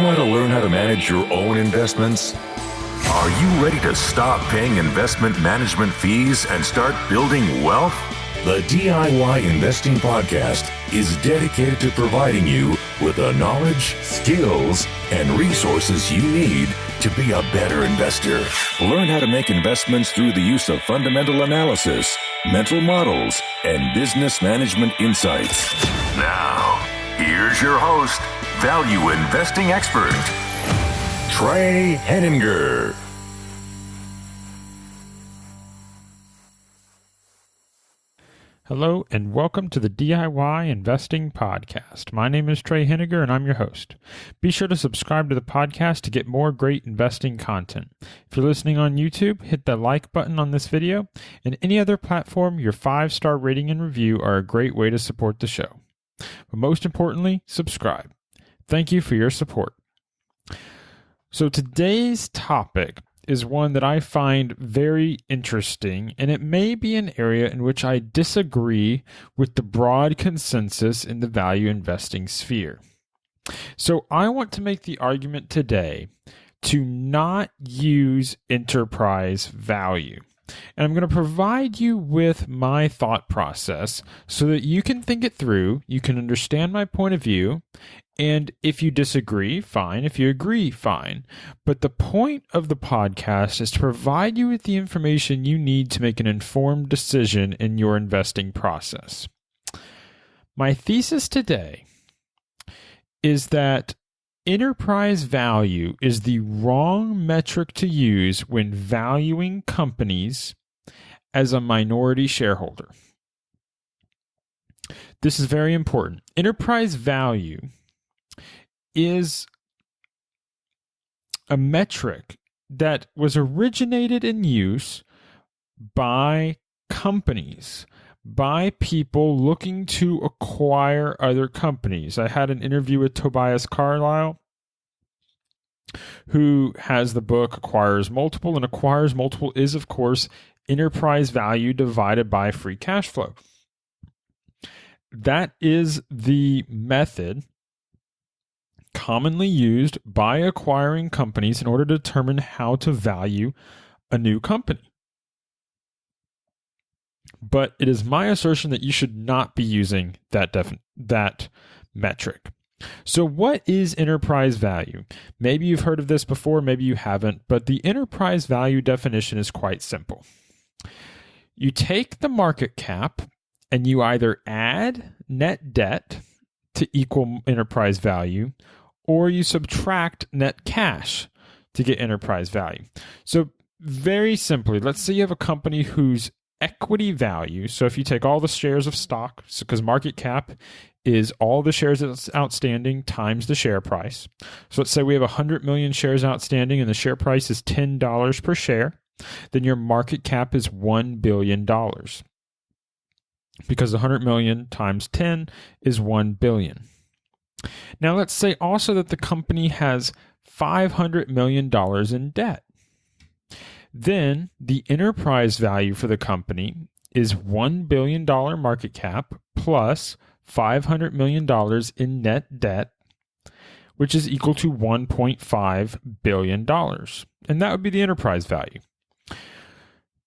want to learn how to manage your own investments? Are you ready to stop paying investment management fees and start building wealth? The DIY Investing Podcast is dedicated to providing you with the knowledge, skills, and resources you need to be a better investor. Learn how to make investments through the use of fundamental analysis, mental models, and business management insights. Now, here's your host, value investing expert, Trey Henninger. Hello and welcome to the DIY Investing Podcast. My name is Trey Henninger and I'm your host. Be sure to subscribe to the podcast to get more great investing content. If you're listening on YouTube, hit the like button on this video, and any other platform, your 5-star rating and review are a great way to support the show. But most importantly, subscribe. Thank you for your support. So today's topic is one that I find very interesting, and it may be an area in which I disagree with the broad consensus in the value investing sphere. So I want to make the argument today to not use enterprise value. And I'm going to provide you with my thought process so that you can think it through, you can understand my point of view, and if you disagree, fine. If you agree, fine. But the point of the podcast is to provide you with the information you need to make an informed decision in your investing process. My thesis today is that enterprise value is the wrong metric to use when valuing companies as a minority shareholder. This is very important. Enterprise value is a metric that was originated in use by companies, by people looking to acquire other companies. I had an interview with Tobias Carlyle, who has the book Acquires Multiple, and Acquires Multiple is, of course, enterprise value divided by free cash flow. That is the method commonly used by acquiring companies in order to determine how to value a new company. But it is my assertion that you should not be using that metric. So what is enterprise value? Maybe you've heard of this before, maybe you haven't, but the enterprise value definition is quite simple. You take the market cap and you either add net debt to equal enterprise value, or you subtract net cash to get enterprise value. So very simply, let's say you have a company whose equity value, so if you take all the shares of stock, because market cap is all the shares that's outstanding times the share price. So let's say we have 100 million shares outstanding and the share price is $10 per share, then your market cap is $1 billion. Because 100 million times 10 is 1 billion. Now let's say also that the company has $500 million in debt. Then the enterprise value for the company is $1 billion market cap plus $500 million in net debt, which is equal to $1.5 billion. And that would be the enterprise value.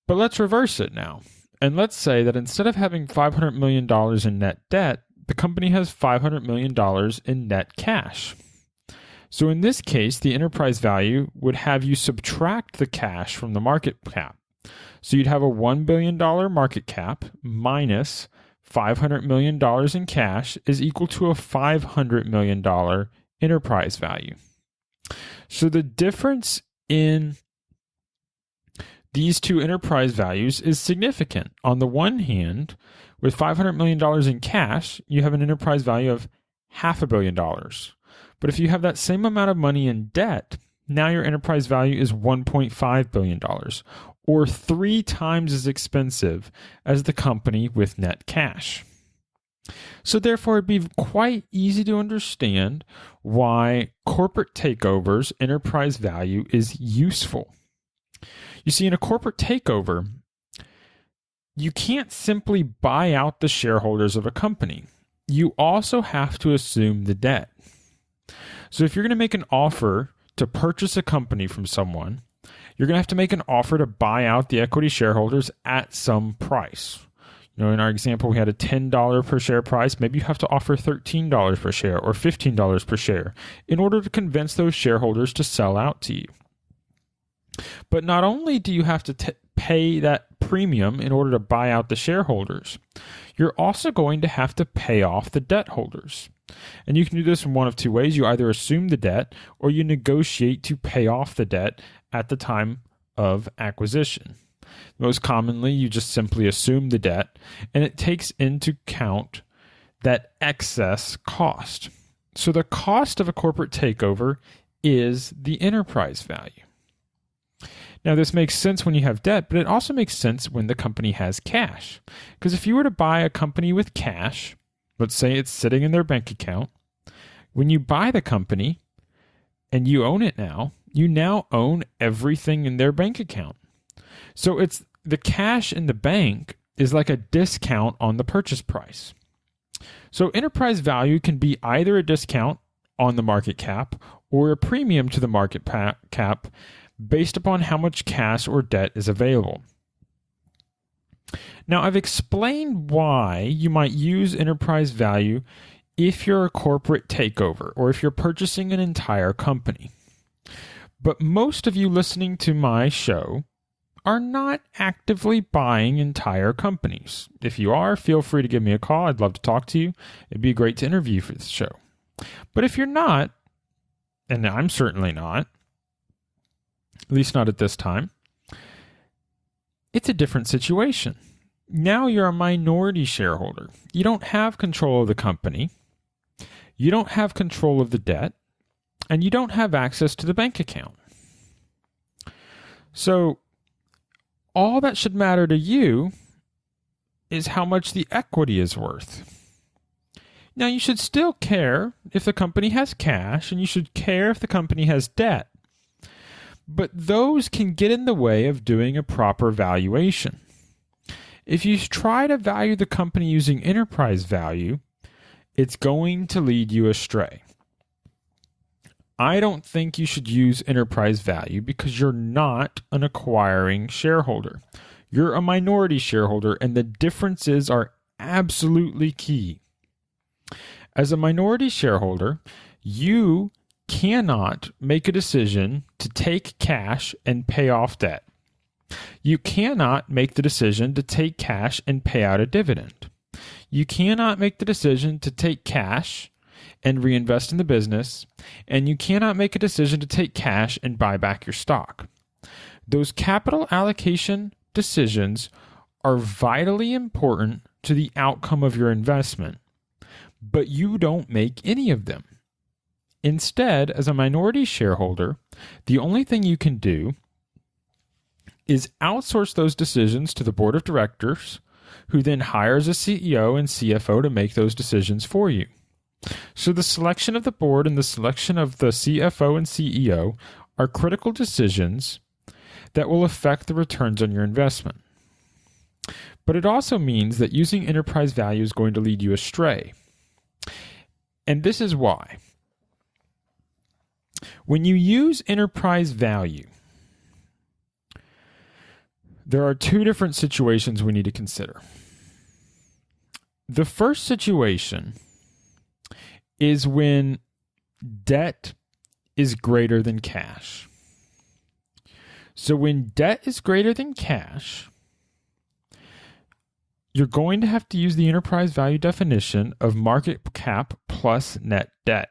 But let's reverse it now. And let's say that instead of having $500 million in net debt, the company has $500 million in net cash. So in this case, the enterprise value would have you subtract the cash from the market cap. So you'd have a $1 billion market cap minus $500 million in cash is equal to a $500 million enterprise value. So the difference in these two enterprise values is significant. On the one hand, with $500 million in cash, you have an enterprise value of $500 million. But if you have that same amount of money in debt, now your enterprise value is $1.5 billion, or 3 times as expensive as the company with net cash. So therefore, it'd be quite easy to understand why corporate takeovers enterprise value is useful. You see, in a corporate takeover, you can't simply buy out the shareholders of a company. You also have to assume the debt. So if you're going to make an offer to purchase a company from someone, you're going to have to make an offer to buy out the equity shareholders at some price. In our example, we had a $10 per share price. Maybe you have to offer $13 per share or $15 per share in order to convince those shareholders to sell out to you. But not only do you have to pay that premium in order to buy out the shareholders, you're also going to have to pay off the debt holders. And you can do this in one of two ways. You either assume the debt or you negotiate to pay off the debt at the time of acquisition. Most commonly, you just simply assume the debt, and it takes into account that excess cost. So the cost of a corporate takeover is the enterprise value. Now, this makes sense when you have debt, but it also makes sense when the company has cash. Because if you were to buy a company with cash, let's say it's sitting in their bank account, when you buy the company and you own it now, you now own everything in their bank account. So it's the cash in the bank is like a discount on the purchase price. So enterprise value can be either a discount on the market cap or a premium to the market cap based upon how much cash or debt is available. Now, I've explained why you might use enterprise value if you're a corporate takeover or if you're purchasing an entire company. But most of you listening to my show are not actively buying entire companies. If you are, feel free to give me a call. I'd love to talk to you. It'd be great to interview for this show. But if you're not, and I'm certainly not, at least not at this time, it's a different situation. Now you're a minority shareholder. You don't have control of the company. You don't have control of the debt. And you don't have access to the bank account. So all that should matter to you is how much the equity is worth. Now, you should still care if the company has cash, and you should care if the company has debt. But those can get in the way of doing a proper valuation. If you try to value the company using enterprise value, it's going to lead you astray. I don't think you should use enterprise value because you're not an acquiring shareholder. You're a minority shareholder, and the differences are absolutely key. As a minority shareholder, you cannot make a decision to take cash and pay off debt. You cannot make the decision to take cash and pay out a dividend. You cannot make the decision to take cash and reinvest in the business, and you cannot make a decision to take cash and buy back your stock. Those capital allocation decisions are vitally important to the outcome of your investment, but you don't make any of them. Instead, as a minority shareholder, the only thing you can do is outsource those decisions to the board of directors, who then hires a CEO and CFO to make those decisions for you. So the selection of the board and the selection of the CFO and CEO are critical decisions that will affect the returns on your investment. But it also means that using enterprise value is going to lead you astray. And this is why. When you use enterprise value, there are two different situations we need to consider. The first situation is when debt is greater than cash. So when debt is greater than cash, you're going to have to use the enterprise value definition of market cap plus net debt.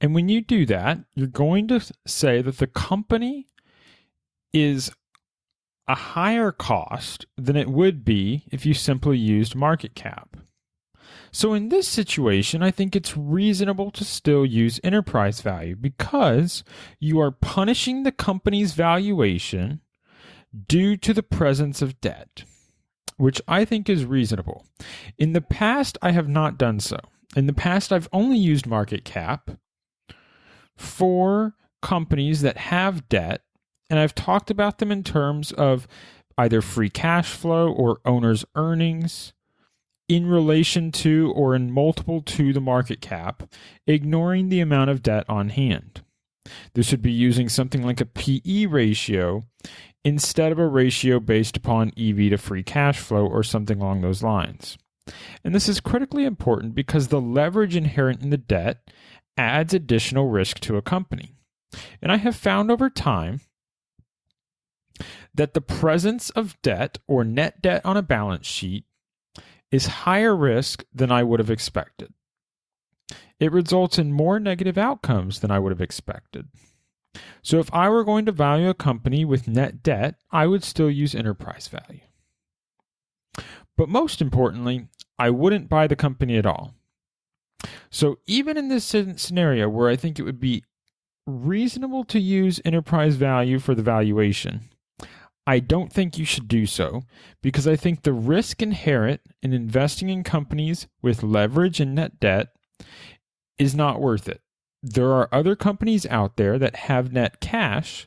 And when you do that, you're going to say that the company is a higher cost than it would be if you simply used market cap. So in this situation, I think it's reasonable to still use enterprise value because you are punishing the company's valuation due to the presence of debt, which I think is reasonable. In the past, I have not done so. In the past, I've only used market cap for companies that have debt, and I've talked about them in terms of either free cash flow or owner's earnings in relation to or in multiple to the market cap, ignoring the amount of debt on hand. This would be using something like a PE ratio instead of a ratio based upon EV to free cash flow or something along those lines. And this is critically important because the leverage inherent in the debt adds additional risk to a company. And I have found over time that the presence of debt or net debt on a balance sheet is higher risk than I would have expected. It results in more negative outcomes than I would have expected. So if I were going to value a company with net debt, I would still use enterprise value. But most importantly, I wouldn't buy the company at all. So even in this scenario where I think it would be reasonable to use enterprise value for the valuation, I don't think you should do so because I think the risk inherent in investing in companies with leverage and net debt is not worth it. There are other companies out there that have net cash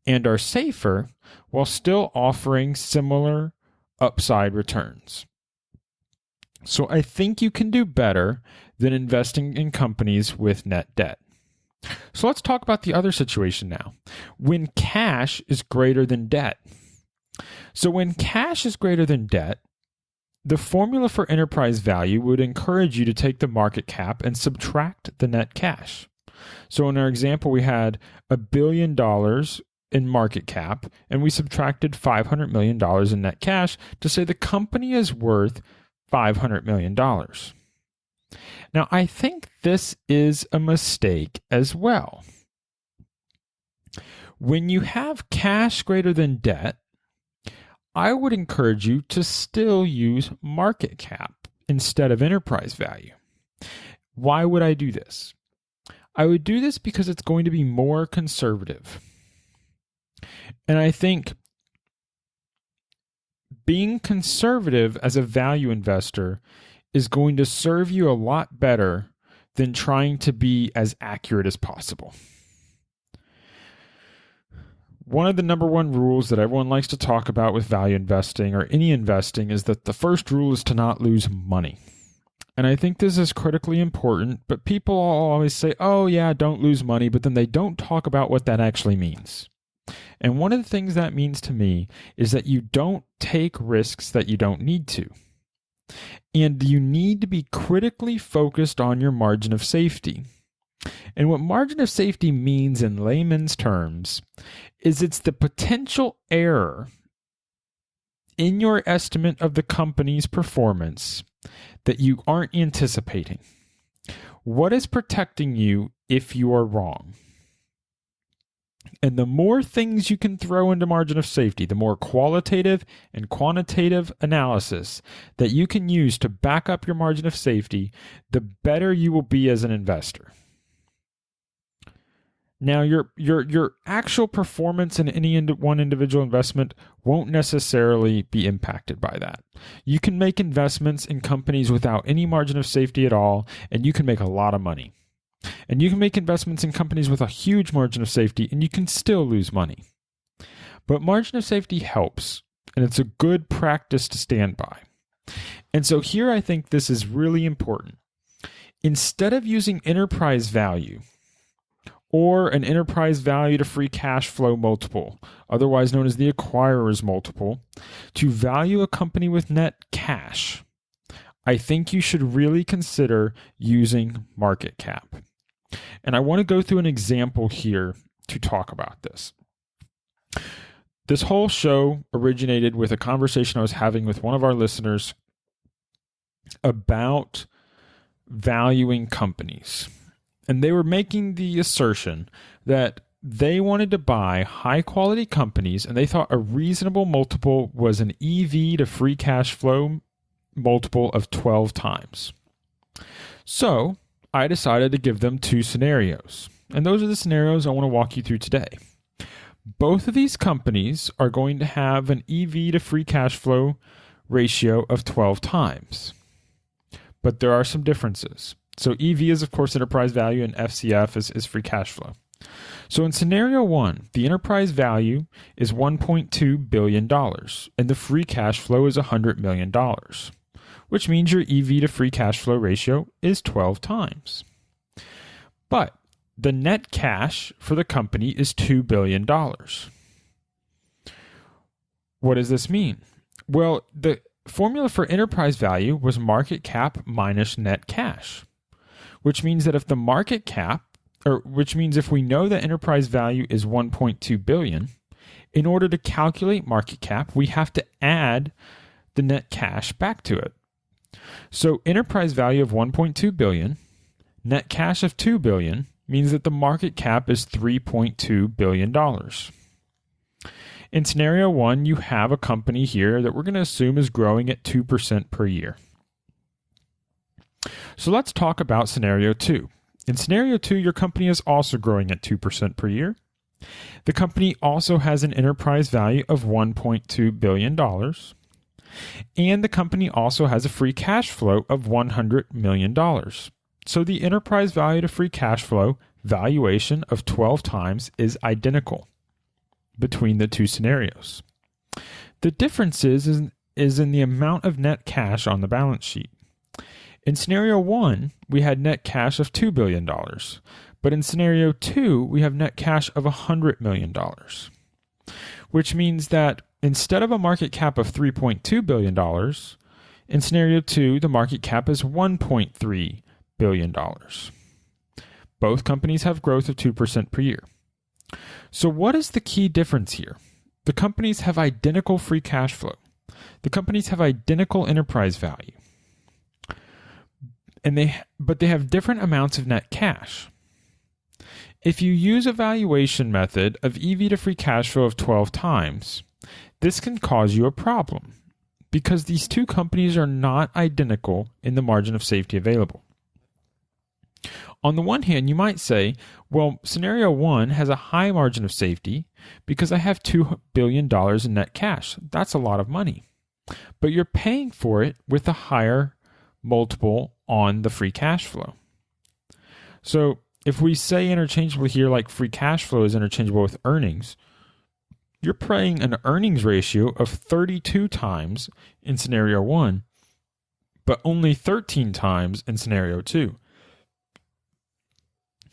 and are safer while still offering similar upside returns. So I think you can do better than investing in companies with net debt. So let's talk about the other situation now. When cash is greater than debt. So when cash is greater than debt, the formula for enterprise value would encourage you to take the market cap and subtract the net cash. So in our example, we had $1 billion in market cap, and we subtracted $500 million in net cash to say the company is worth $500 million. Now, I think this is a mistake as well. When you have cash greater than debt, I would encourage you to still use market cap instead of enterprise value. Why would I do this? I would do this because it's going to be more conservative. And I think being conservative as a value investor is going to serve you a lot better than trying to be as accurate as possible. One of the number one rules that everyone likes to talk about with value investing or any investing is that the first rule is to not lose money. And I think this is critically important, but people always say, oh yeah, don't lose money, but then they don't talk about what that actually means. And one of the things that means to me is that you don't take risks that you don't need to. And you need to be critically focused on your margin of safety. And what margin of safety means in layman's terms is it's the potential error in your estimate of the company's performance that you aren't anticipating. What is protecting you if you are wrong? And the more things you can throw into margin of safety, the more qualitative and quantitative analysis that you can use to back up your margin of safety, the better you will be as an investor. Now, your actual performance in any one individual investment won't necessarily be impacted by that. You can make investments in companies without any margin of safety at all, and you can make a lot of money. And you can make investments in companies with a huge margin of safety, and you can still lose money. But margin of safety helps, and it's a good practice to stand by. And so here I think this is really important. Instead of using enterprise value, or an enterprise value to free cash flow multiple, otherwise known as the acquirer's multiple, to value a company with net cash, I think you should really consider using market cap. And I want to go through an example here to talk about this. This whole show originated with a conversation I was having with one of our listeners about valuing companies. And they were making the assertion that they wanted to buy high-quality companies, and they thought a reasonable multiple was an EV to free cash flow multiple of 12 times. So I decided to give them two scenarios. And those are the scenarios I want to walk you through today. Both of these companies are going to have an EV to free cash flow ratio of 12 times. But there are some differences. So EV is, of course, enterprise value, and FCF is free cash flow. So in scenario one, the enterprise value is $1.2 billion, and the free cash flow is $100 million. which means your EV to free cash flow ratio is 12 times. But the net cash for the company is $2 billion. What does this mean? Well, the formula for enterprise value was market cap minus net cash, which means that if the market cap, which means if we know that enterprise value is $1.2 billion, in order to calculate market cap, we have to add the net cash back to it. So enterprise value of $1.2 billion, net cash of $2 billion, means that the market cap is $3.2 billion. In scenario 1, you have a company here that we're going to assume is growing at 2% per year. So let's talk about scenario 2. In scenario 2, your company is also growing at 2% per year. The company also has an enterprise value of $1.2 billion. And the company also has a free cash flow of $100 million. So the enterprise value to free cash flow valuation of 12 times is identical between the two scenarios. The difference is in the amount of net cash on the balance sheet. In scenario 1, we had net cash of $2 billion, but in scenario 2, we have net cash of $100 million, which means that instead of a market cap of $3.2 billion, in scenario 2, the market cap is $1.3 billion. Both companies have growth of 2% per year. So what is the key difference here? The companies have identical free cash flow. The companies have identical enterprise value. But they have different amounts of net cash. If you use a valuation method of EV to free cash flow of 12 times, this can cause you a problem because these two companies are not identical in the margin of safety available. On the one hand, you might say, well, scenario 1 has a high margin of safety because I have $2 billion in net cash. That's a lot of money. But you're paying for it with a higher multiple on the free cash flow. So if we say interchangeable here, like free cash flow is interchangeable with earnings, you're paying an earnings ratio of 32 times in scenario 1, but only 13 times in scenario 2.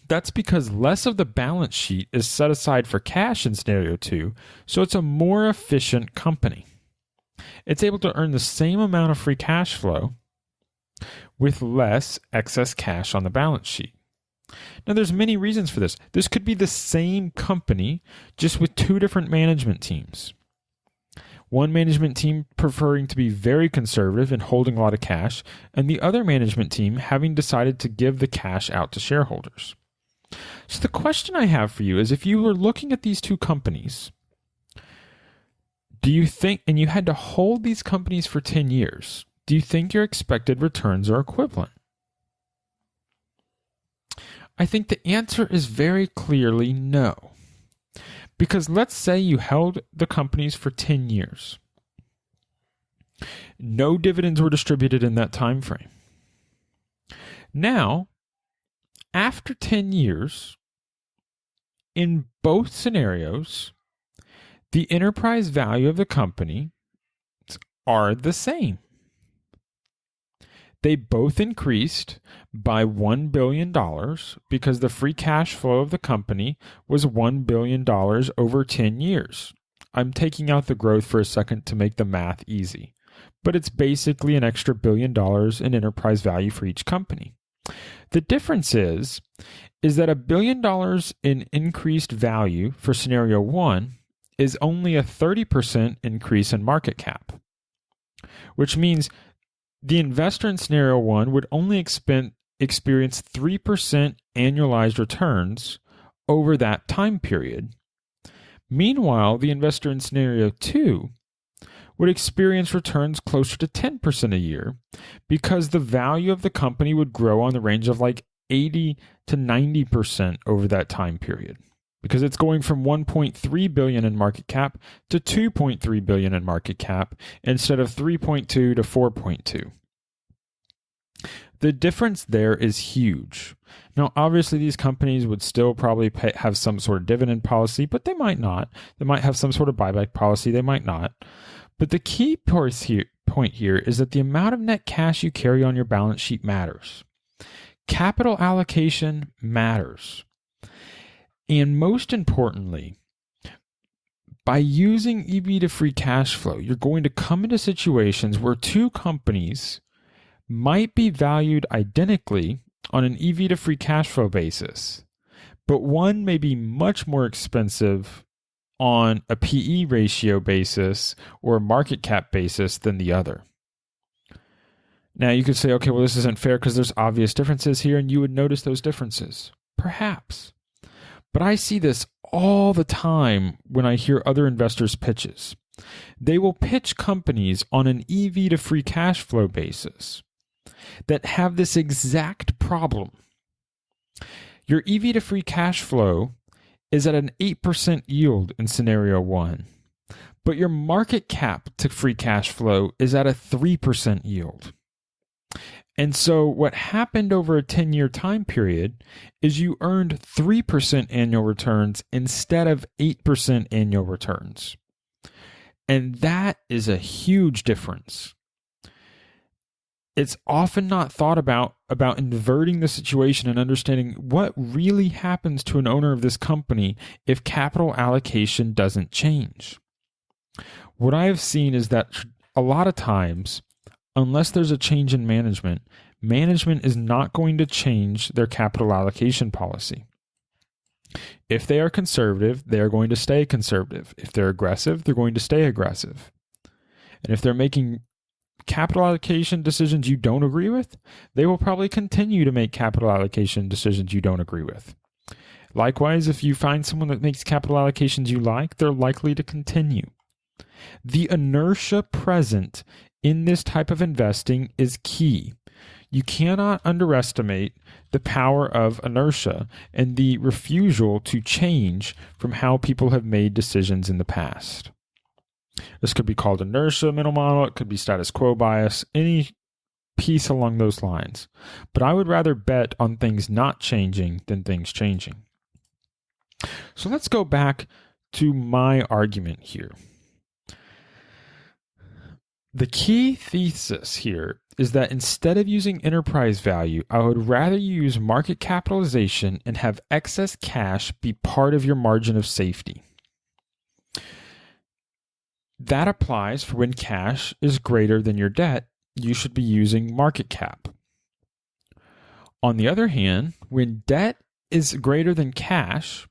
That's because less of the balance sheet is set aside for cash in scenario 2, so it's a more efficient company. It's able to earn the same amount of free cash flow with less excess cash on the balance sheet. Now, there's many reasons for this. This could be the same company, just with two different management teams. One management team preferring to be very conservative and holding a lot of cash, and the other management team having decided to give the cash out to shareholders. So the question I have for you is, if you were looking at these two companies, do you think, and you had to hold these companies for 10 years, do you think your expected returns are equivalent? I think the answer is very clearly no. Because let's say you held the companies for 10 years. No dividends were distributed in that time frame. Now, after 10 years, in both scenarios, the enterprise value of the company are the same. They both increased by $1 billion because the free cash flow of the company was $1 billion over 10 years. I'm taking out the growth for a second to make the math easy, but it's basically an extra $1 billion in enterprise value for each company. The difference is that $1 billion in increased value for scenario 1 is only a 30% increase in market cap, which means the investor in scenario 1 would only experience 3% annualized returns over that time period. Meanwhile, the investor in scenario 2 would experience returns closer to 10% a year because the value of the company would grow on the range of like 80 to 90% over that time period, because it's going from $1.3 billion in market cap to $2.3 billion in market cap instead of 3.2 to 4.2. The difference there is huge. Now, obviously, these companies would still probably have some sort of dividend policy, but they might not. They might have some sort of buyback policy. They might not. But the key point here is that the amount of net cash you carry on your balance sheet matters. Capital allocation matters. And most importantly, by using EV to free cash flow, you're going to come into situations where two companies might be valued identically on an EV to free cash flow basis, but one may be much more expensive on a PE ratio basis or a market cap basis than the other. Now you could say, okay, well, this isn't fair because there's obvious differences here, and you would notice those differences. Perhaps. But I see this all the time when I hear other investors' pitches. They will pitch companies on an EV to free cash flow basis that have this exact problem. Your EV to free cash flow is at an 8% yield in scenario 1, but your market cap to free cash flow is at a 3% yield. And so what happened over a 10-year time period is you earned 3% annual returns instead of 8% annual returns. And that is a huge difference. It's often not thought about inverting the situation and understanding what really happens to an owner of this company if capital allocation doesn't change. What I have seen is that a lot of times, unless there's a change in management is not going to change their capital allocation policy. If they are conservative, they are going to stay conservative. If they're aggressive, they're going to stay aggressive. And if they're making capital allocation decisions you don't agree with, they will probably continue to make capital allocation decisions you don't agree with. Likewise, if you find someone that makes capital allocations you like, they're likely to continue. The inertia present in this type of investing is key. You cannot underestimate the power of inertia and the refusal to change from how people have made decisions in the past. This could be called inertia mental model. It could be status quo bias, any piece along those lines. But I would rather bet on things not changing than things changing. So let's go back to my argument here. The key thesis here is that instead of using enterprise value, I would rather use market capitalization and have excess cash be part of your margin of safety. That applies for when cash is greater than your debt, you should be using market cap. On the other hand, when debt is greater than cash,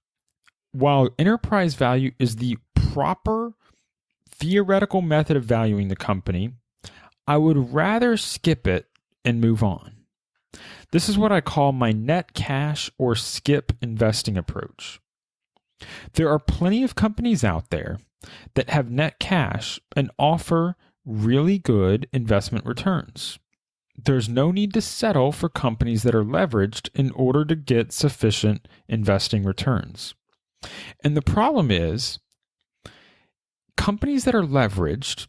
while enterprise value is the proper theoretical method of valuing the company, I would rather skip it and move on. This is what I call my net cash or skip investing approach. There are plenty of companies out there that have net cash and offer really good investment returns. There's no need to settle for companies that are leveraged in order to get sufficient investing returns. And the problem is, companies that are leveraged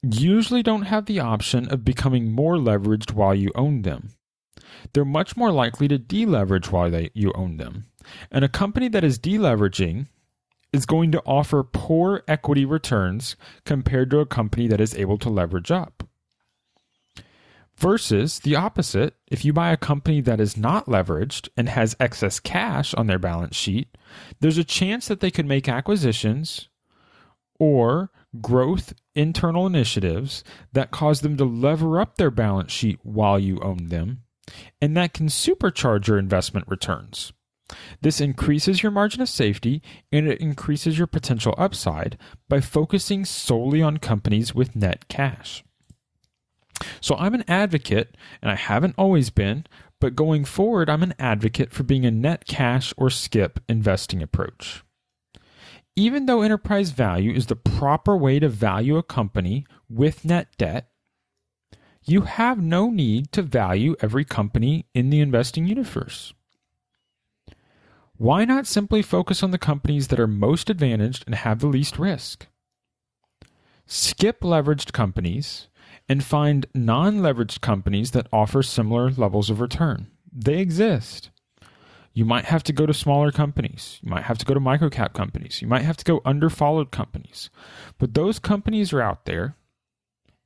usually don't have the option of becoming more leveraged while you own them. They're much more likely to deleverage while you own them. And a company that is deleveraging is going to offer poor equity returns compared to a company that is able to leverage up. Versus the opposite, if you buy a company that is not leveraged and has excess cash on their balance sheet, there's a chance that they could make acquisitions or growth internal initiatives that cause them to lever up their balance sheet while you own them, and that can supercharge your investment returns. This increases your margin of safety and it increases your potential upside by focusing solely on companies with net cash. So I'm an advocate, and I haven't always been, but going forward, I'm an advocate for being a net cash or skip investing approach. Even though enterprise value is the proper way to value a company with net debt, you have no need to value every company in the investing universe. Why not simply focus on the companies that are most advantaged and have the least risk? Skip leveraged companies and find non-leveraged companies that offer similar levels of return. They exist. You might have to go to smaller companies. You might have to go to microcap companies. You might have to go under-followed companies. But those companies are out there,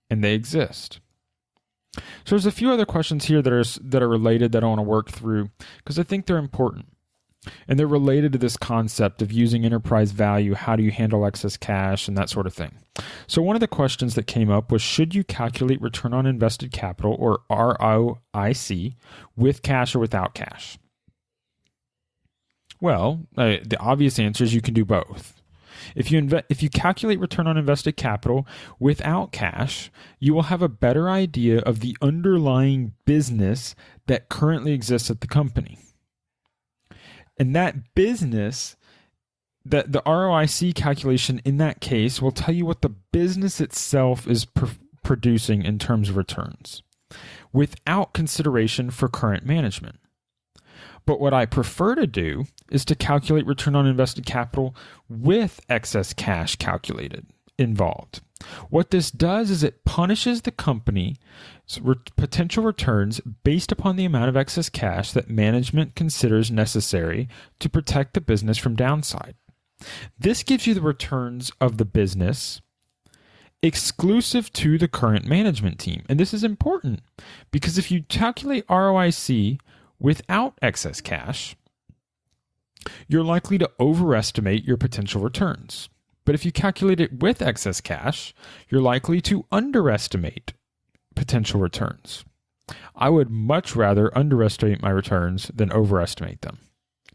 and they exist. So there's a few other questions here that are related that I want to work through because I think they're important. And they're related to this concept of using enterprise value. How do you handle excess cash and that sort of thing? So one of the questions that came up was, should you calculate return on invested capital, or ROIC, with cash or without cash? Well, the obvious answer is you can do both. If you calculate return on invested capital without cash, you will have a better idea of the underlying business that currently exists at the company. And that business, the ROIC calculation in that case will tell you what the business itself is producing in terms of returns, without consideration for current management. But what I prefer to do is to calculate return on invested capital with excess cash involved. What this does is it punishes the company's potential returns based upon the amount of excess cash that management considers necessary to protect the business from downside. This gives you the returns of the business exclusive to the current management team. And this is important because if you calculate ROIC without excess cash, you're likely to overestimate your potential returns. But if you calculate it with excess cash, you're likely to underestimate potential returns. I would much rather underestimate my returns than overestimate them.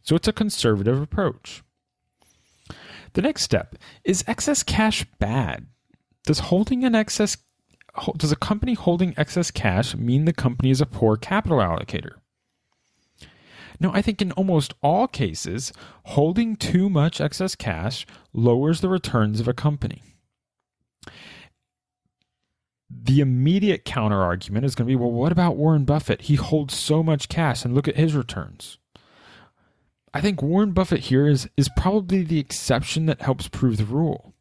So it's a conservative approach. The next step is excess cash bad? Does a company holding excess cash mean the company is a poor capital allocator? No, I think in almost all cases, holding too much excess cash lowers the returns of a company. The immediate counter argument is going to be, well, what about Warren Buffett? He holds so much cash and look at his returns. I think Warren Buffett here is probably the exception that helps prove the rule.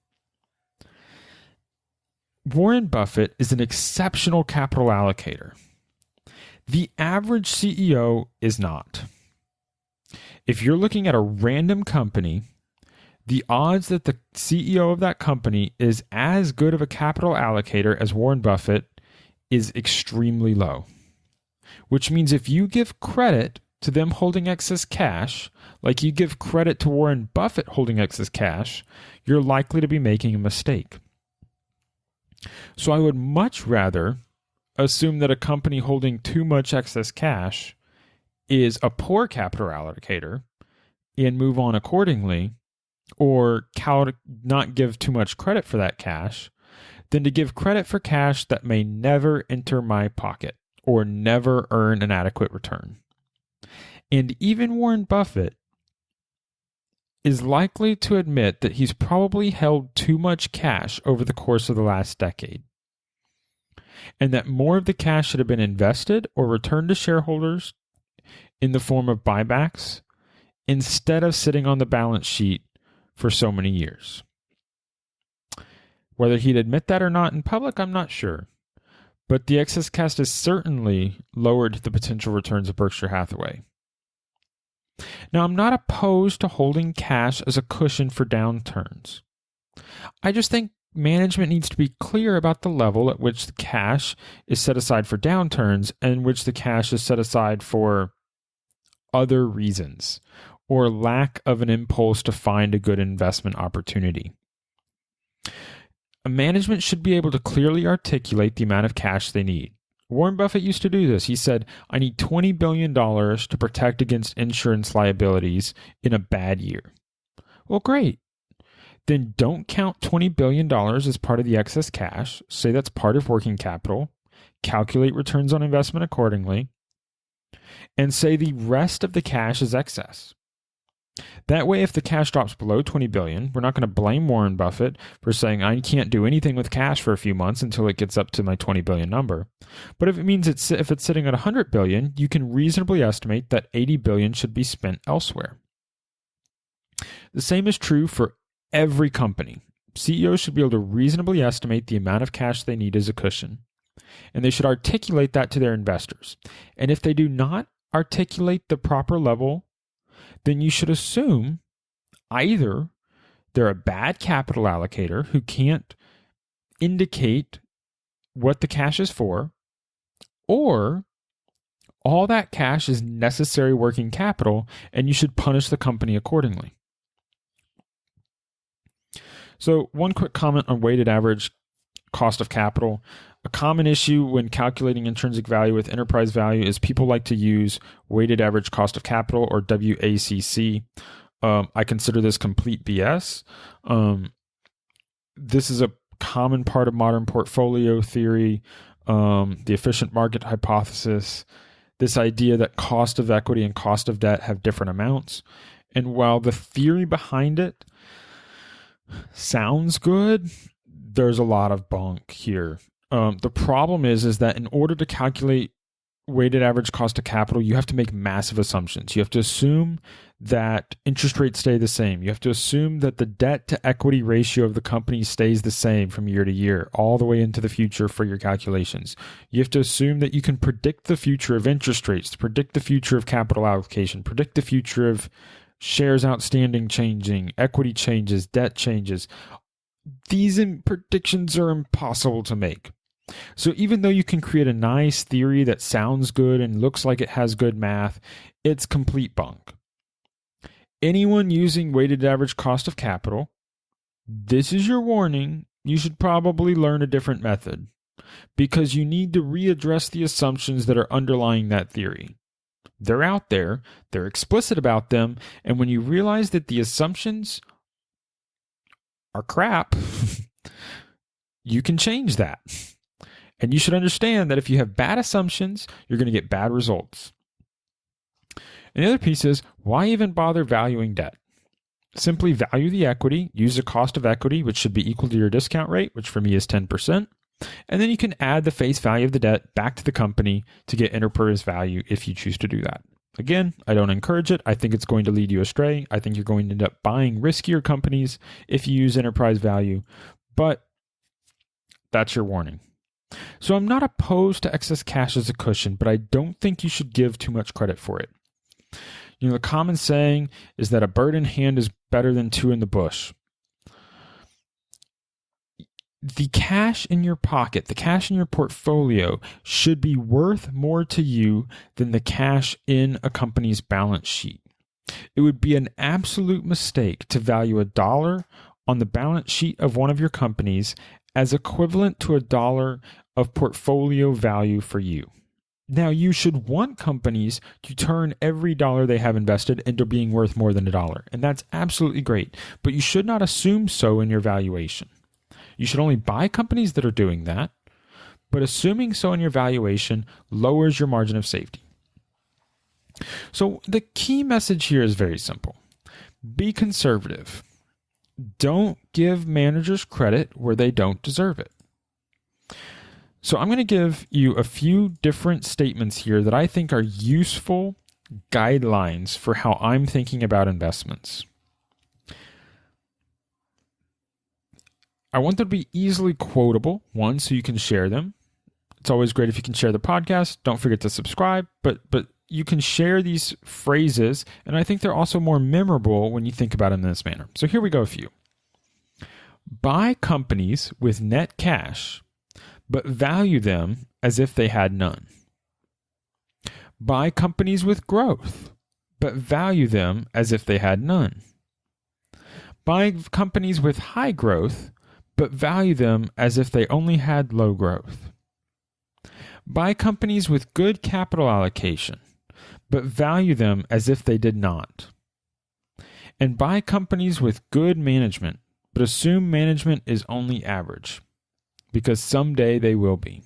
Warren Buffett is an exceptional capital allocator. The average CEO is not. If you're looking at a random company, the odds that the CEO of that company is as good of a capital allocator as Warren Buffett is extremely low. Which means if you give credit to them holding excess cash, like you give credit to Warren Buffett holding excess cash, you're likely to be making a mistake. So I would much rather assume that a company holding too much excess cash is a poor capital allocator and move on accordingly, or not give too much credit for that cash, than to give credit for cash that may never enter my pocket or never earn an adequate return. And even Warren Buffett is likely to admit that he's probably held too much cash over the course of the last decade, and that more of the cash should have been invested or returned to shareholders in the form of buybacks instead of sitting on the balance sheet for so many years. Whether he'd admit that or not in public, I'm not sure. But the excess cash has certainly lowered the potential returns of Berkshire Hathaway. Now, I'm not opposed to holding cash as a cushion for downturns. I just think management needs to be clear about the level at which the cash is set aside for downturns and which the cash is set aside for other reasons, or lack of an impulse to find a good investment opportunity. A management should be able to clearly articulate the amount of cash they need. Warren Buffett used to do this. He said, I need $20 billion to protect against insurance liabilities in a bad year. Well, great. Then don't count $20 billion as part of the excess cash. Say that's part of working capital. Calculate returns on investment accordingly. And say the rest of the cash is excess. That way, if the cash drops below $20 billion, we're not going to blame Warren Buffett for saying, I can't do anything with cash for a few months until it gets up to my $20 billion number. But if it means if it's sitting at $100 billion, you can reasonably estimate that $80 billion should be spent elsewhere. The same is true for every company. CEOs should be able to reasonably estimate the amount of cash they need as a cushion, and they should articulate that to their investors. And if they do not articulate the proper level, then you should assume either they're a bad capital allocator who can't indicate what the cash is for, or all that cash is necessary working capital and you should punish the company accordingly. So one quick comment on weighted average cost of capital. A common issue when calculating intrinsic value with enterprise value is people like to use weighted average cost of capital, or WACC. I consider this complete BS. This is a common part of modern portfolio theory, the efficient market hypothesis, this idea that cost of equity and cost of debt have different amounts. And while the theory behind it sounds good, there's a lot of bunk here. The problem is that in order to calculate weighted average cost of capital, you have to make massive assumptions. You have to assume that interest rates stay the same. You have to assume that the debt to equity ratio of the company stays the same from year to year, all the way into the future for your calculations. You have to assume that you can predict the future of interest rates, predict the future of capital allocation, predict the future of shares outstanding changing, equity changes, debt changes. These predictions are impossible to make. So even though you can create a nice theory that sounds good and looks like it has good math, it's complete bunk. Anyone using weighted average cost of capital, this is your warning. You should probably learn a different method, because you need to readdress the assumptions that are underlying that theory. They're out there, they're explicit about them, and when you realize that the assumptions are crap, you can change that. And you should understand that if you have bad assumptions, you're going to get bad results. And the other piece is, why even bother valuing debt? Simply value the equity, use the cost of equity, which should be equal to your discount rate, which for me is 10%. And then you can add the face value of the debt back to the company to get enterprise value if you choose to do that. Again, I don't encourage it. I think it's going to lead you astray. I think you're going to end up buying riskier companies if you use enterprise value, but that's your warning. So I'm not opposed to excess cash as a cushion, but I don't think you should give too much credit for it. You know, the common saying is that a bird in hand is better than two in the bush. The cash in your pocket, the cash in your portfolio should be worth more to you than the cash in a company's balance sheet. It would be an absolute mistake to value $1 on the balance sheet of one of your companies as equivalent to $1 of portfolio value for you. Now, you should want companies to turn every dollar they have invested into being worth more than $1, and that's absolutely great, but you should not assume so in your valuation. You should only buy companies that are doing that, but assuming so in your valuation lowers your margin of safety. So the key message here is very simple. Be conservative. Don't give managers credit where they don't deserve it. So I'm going to give you a few different statements here that I think are useful guidelines for how I'm thinking about investments. I want them to be easily quotable, one, so you can share them. It's always great if you can share the podcast. Don't forget to subscribe, but you can share these phrases, and I think they're also more memorable when you think about them in this manner. So here we go, a few. Buy companies with net cash, but value them as if they had none. Buy companies with growth, but value them as if they had none. Buy companies with high growth, but value them as if they only had low growth. Buy companies with good capital allocation, but value them as if they did not. And buy companies with good management, but assume management is only average, because someday they will be.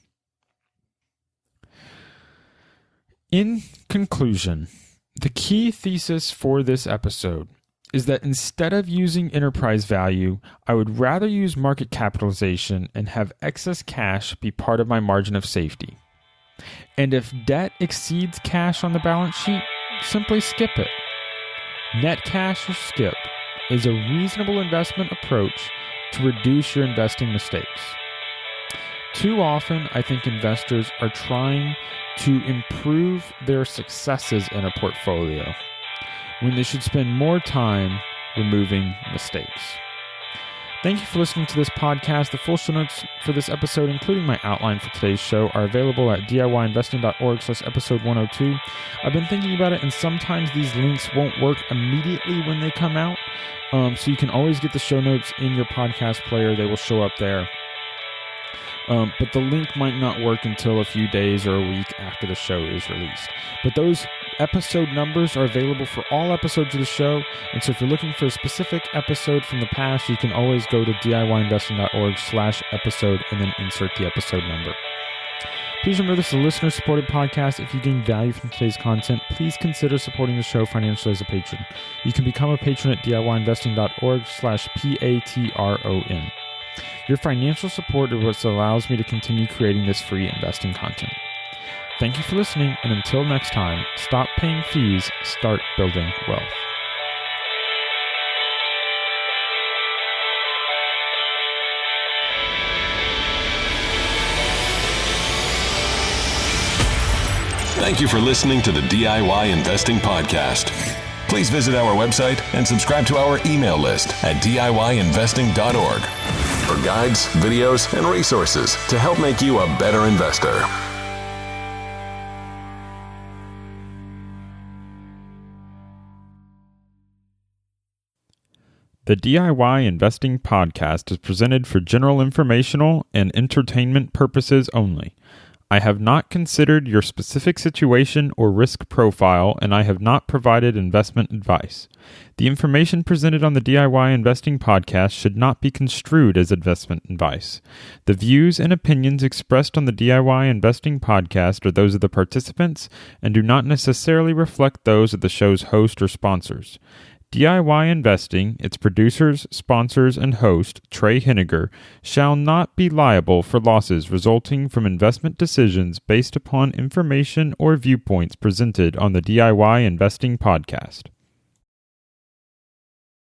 In conclusion, the key thesis for this episode is that instead of using enterprise value, I would rather use market capitalization and have excess cash be part of my margin of safety. And if debt exceeds cash on the balance sheet, simply skip it. Net cash or skip is a reasonable investment approach to reduce your investing mistakes. Too often, I think investors are trying to improve their successes in a portfolio when they should spend more time removing mistakes. Thank you for listening to this podcast. The full show notes for this episode, including my outline for today's show, are available at DIYinvesting.org/episode 102. I've been thinking about it, and sometimes these links won't work immediately when they come out. So you can always get the show notes in your podcast player. They will show up there. But the link might not work until a few days or a week after the show is released. But those episode numbers are available for all episodes of the show. And so if you're looking for a specific episode from the past, you can always go to DIYinvesting.org/episode and then insert the episode number. Please remember, this is a listener-supported podcast. If you gain value from today's content, please consider supporting the show financially as a patron. You can become a patron at DIYinvesting.org/PATRON. Your financial support is what allows me to continue creating this free investing content. Thank you for listening, and until next time, stop paying fees, start building wealth. Thank you for listening to the DIY Investing Podcast. Please visit our website and subscribe to our email list at DIYinvesting.org for guides, videos, and resources to help make you a better investor. The DIY Investing Podcast is presented for general informational and entertainment purposes only. I have not considered your specific situation or risk profile, and I have not provided investment advice. The information presented on the DIY Investing Podcast should not be construed as investment advice. The views and opinions expressed on the DIY Investing Podcast are those of the participants and do not necessarily reflect those of the show's host or sponsors. DIY Investing, its producers, sponsors, and host, Trey Henniger, shall not be liable for losses resulting from investment decisions based upon information or viewpoints presented on the DIY Investing Podcast.